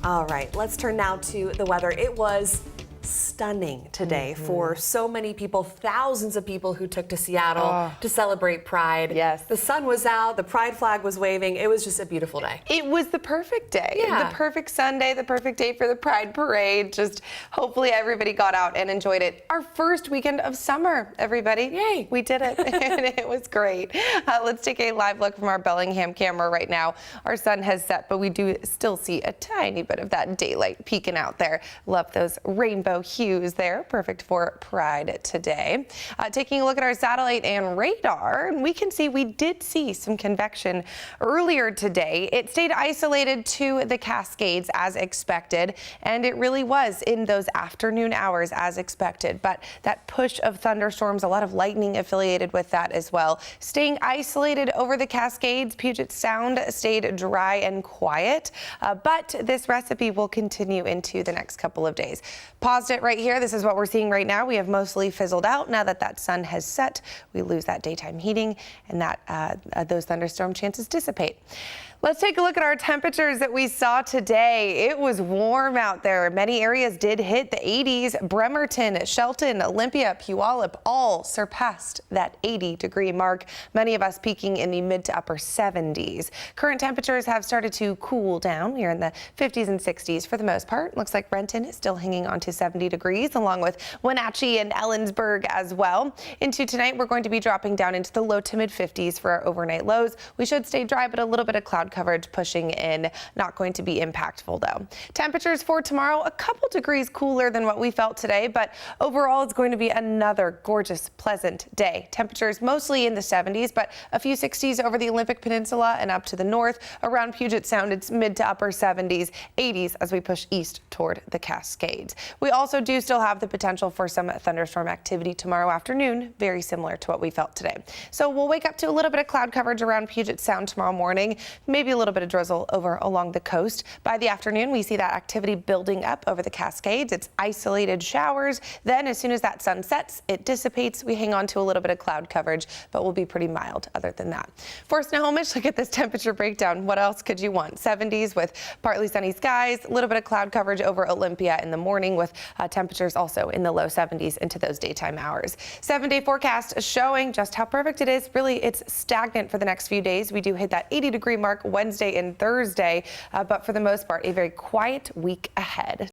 All right, let's turn now to the weather. It was stunning today for so many people, thousands of people who took to Seattle to celebrate Pride. Yes. The sun was out, the Pride flag was waving. It was just a beautiful day. It was the perfect day. Yeah. The perfect Sunday, the perfect day for the Pride Parade. Just hopefully everybody got out and enjoyed it. Our first weekend of summer, everybody. Yay. We did it, and it was great. Let's take a live look from our Bellingham camera right now. Our sun has set, but we do still see a tiny bit of that daylight peeking out there. Love those rainbow hues there. Perfect for Pride today. Taking a look at our satellite and radar, we can see we did see some convection earlier today. It stayed isolated to the Cascades as expected, and it really was in those afternoon hours as expected. But that push of thunderstorms, a lot of lightning affiliated with that as well. Staying isolated over the Cascades, Puget Sound stayed dry and quiet, but this recipe will continue into the next couple of days. Paused it right here. This is what we're seeing right now. We have mostly fizzled out. Now that that sun has set, we lose that daytime heating, and that those thunderstorm chances dissipate. Let's take a look at our temperatures that we saw today. It was warm out there. Many areas did hit the 80s. Bremerton, Shelton, Olympia, Puyallup all surpassed that 80-degree mark. Many of us peaking in the mid to upper 70s. Current temperatures have started to cool down. We are in the 50s and 60s for the most part. Looks like Renton is still hanging on to 70 degrees, along with Wenatchee and Ellensburg as well. Into tonight, we're going to be dropping down into the low to mid 50s for our overnight lows. We should stay dry, but a little bit of cloud coverage pushing in. Not going to be impactful though. Temperatures for tomorrow, a couple degrees cooler than what we felt today, but overall it's going to be another gorgeous, pleasant day. Temperatures mostly in the 70s, but a few 60s over the Olympic Peninsula and up to the north. Around Puget Sound, it's mid to upper 70s, 80s as we push east toward the Cascades. We also do still have the potential for some thunderstorm activity tomorrow afternoon, very similar to what we felt today. So we'll wake up to a little bit of cloud coverage around Puget Sound tomorrow morning, maybe a little bit of drizzle over along the coast. By the afternoon, we see that activity building up over the Cascades. It's isolated showers. Then as soon as that sun sets, it dissipates. We hang on to a little bit of cloud coverage, but we'll be pretty mild other than that. For Snohomish, look at this temperature breakdown. What else could you want? 70s with partly sunny skies, a little bit of cloud coverage over Olympia in the morning with temperatures also in the low 70s into those daytime hours. 7-day forecast showing just how perfect it is. Really, it's stagnant for the next few days. We do hit that 80-degree mark Wednesday and Thursday, but for the most part, a very quiet week ahead.